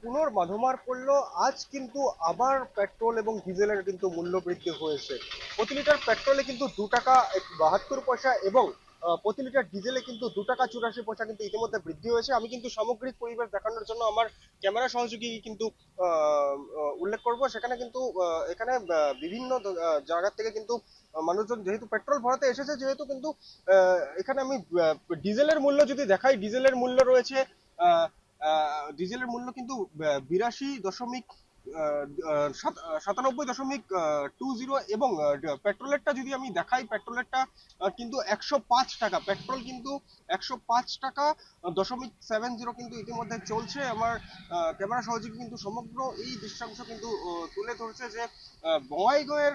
পুনর্মাধমার পড়লো। আজ কিন্তু আবার পেট্রোল এবং ডিজেলের কিন্তু মূল্য বৃদ্ধি হয়েছে। প্রতি লিটার পেট্রোলে কিন্তু 2 টাকা 72 পয়সা এবং প্রতি লিটার ডিজেলে কিন্তু 2 টাকা 84 পয়সা কিন্তু ইতিমধ্যে বৃদ্ধি হয়েছে। আমি কিন্তু সামগ্রিক পরিবেশ দেখানোর জন্য আমার ক্যামেরা সহযোগী কিন্তু উল্লেখ করব। সেখানে কিন্তু এখানে বিভিন্ন জায়গা থেকে কিন্তু মানুষজন যেহেতু পেট্রোল ভরাতে এসেছে, যেহেতু কিন্তু এখানে আমি ডিজেলের মূল্য যদি দেখাই, ডিজেলের মূল্য কিন্তু 82.97 এবং পেট্রোলেরটা যদি আমি দেখাই, পেট্রোলেরটা কিন্তু 105 টাকা। পেট্রোল কিন্তু 105 টাকা 70 কিন্তু ইতিমধ্যে চলছে। আমার ক্যামেরা সহযোগী কিন্তু সমগ্র এই দৃশ্যাংশ কিন্তু তুলে ধরছে যে বঙ্গাইগাঁওয়ের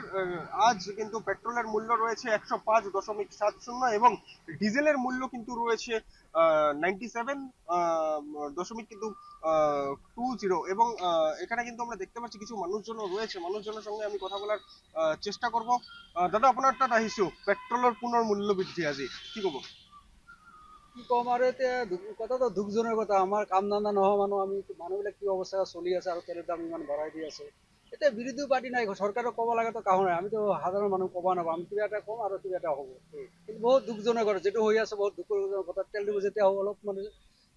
আজ কিন্তু পেট্রোলের মূল্য রয়েছে 105.70 এবং ডিজেলের মূল্য কিন্তু রয়েছে 97.20 এবং এখানে কিন্তু আমরা দেখতে পাচ্ছি কিছু মানুষজনও রয়েছে। মানুষজনের সঙ্গে আমি কথা বলার চেষ্টা করব। দাদা, আপোনাৰ তাত আহিছো পেট্ৰলৰ পুনৰ মূল্য বৃদ্ধি আজি কি ক'ব? কি কম আৰু এতিয়া কথাটো দুখজনক কথা। আমাৰ কাম ধান্দা নোহোৱা মানুহ, আমি মানুহবিলাক কি অৱস্থা চলি আছে আৰু তেলৰ দাম ইমান বঢ়াই দি আছে। এতিয়া বিৰোধী পাৰ্টি নাই, চৰকাৰক ক'ব লগাতো কাহো নাই। আমিতো সাধাৰণ মানুহ ক'ব নাপাওঁ, আমি কিবা এটা কম আৰু কিবা এটা হ'ব। কিন্তু বহুত দুখজনক কথা, যিটো হৈ আছে বহুত দুখজনক কথা। তেল দিব যেতিয়া অলপ মানে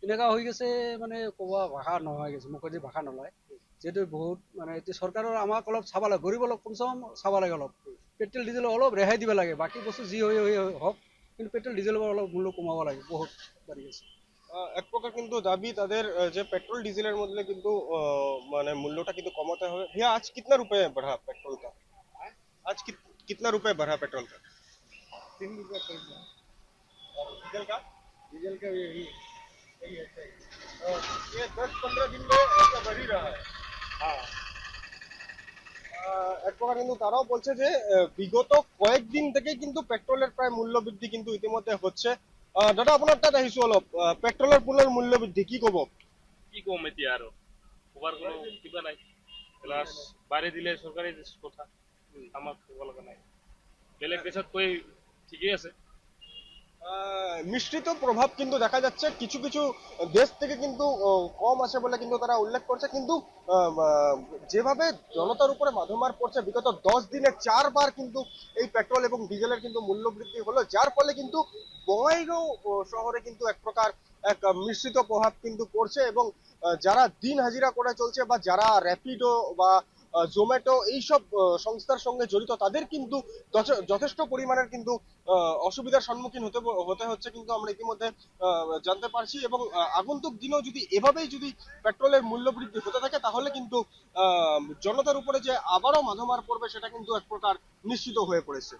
এনেকুৱা হৈ গৈছে, মানে ক'ব ভাষা নোহোৱা হৈ গৈছে, মুখেদি ভাষা নোলায়। যিহেতু বহুত মানে এতিয়া চৰকাৰৰ আমাক অলপ চাব লাগে, গৰীব অলপ কমচে কম চাব লাগে অলপ। পেট্ৰল ডিজেল অলপ ৰেহাই দিব লাগে, বাকী বস্তু যি হৈ হওক, কিন্তু পেট্রোল ডিজেলের অলপ মূল্য কমাবো লাগে, বহুত বাড়ি গেছে। এক প্রকার কিন্তু দাবি তাদের যে পেট্রোল ডিজেলের মধ্যে কিন্তু মানে মূল্যটা কিন্তু কমাতে হবে। भैया आज कितना रुपए बढ़ा पेट्रोल का? आज कितना रुपए बढ़ा पेट्रोल का? 3 रुपया कम है। और डीजल का? डीजल का यही है सही। ये 10-15 दिन में ऐसा बढ़ ही रहा है। हाँ। এক প্রকার কিন্তু তারাও বলছে যে বিগত কয়েকদিন থেকে কিন্তু পেট্রোলের প্রায় মূল্য বৃদ্ধি কিন্তু ইতিমধ্যে হচ্ছে। দাদা, আপোনাৰ তাত আহিছো অলপ পেট্রোলের পুনৰ মূল্য বৃদ্ধি কি ক'ব? কি কম এতিয়া আৰু ক'বাৰ কোনো কিবা নাই। প্লাছ বাঢ়ি দিলে চৰকাৰী কথা, আমাক ক'ব লগা নাই। বেলেগ দেশতকৈ ঠিকেই আছে। মিশ্রিত প্রভাব কিন্তু দেখা যাচ্ছে। কিছু কিছু দেশ থেকে কিন্তু কম আছে বলে কিন্তু তারা উল্লেখ করছে, কিন্তু যেভাবে জনতার উপরে মাধমার পড়ছে, বিগত 10 দিনে 4 বার কিন্তু এই পেট্রোল এবং ডিজেলের কিন্তু মূল্য বৃদ্ধি হলো, যার ফলে কিন্তু বঙ্গাইগাঁও শহরে কিন্তু এক প্রকার এক মিশ্রিত প্রভাব কিন্তু পড়ছে এবং যারা দিন হাজিরা করে চলছে বা যারা র্যাপিডো বা জোম্যাটো এইসব সংস্থার সঙ্গে জড়িত, তাদের কিন্তু যথেষ্ট পরিমাণের কিন্তু অসুবিধার সম্মুখীন হতে হচ্ছে কিন্তু আমরা ইতিমধ্যে জানতে পারছি। এবং আগন্তুক দিনেও যদি এভাবেই যদি পেট্রোলের মূল্য বৃদ্ধি হতে থাকে, তাহলে কিন্তু জনতার উপরে যে আবারও মাধমার পড়বে সেটা কিন্তু এক প্রকার নিশ্চিত হয়ে পড়েছে।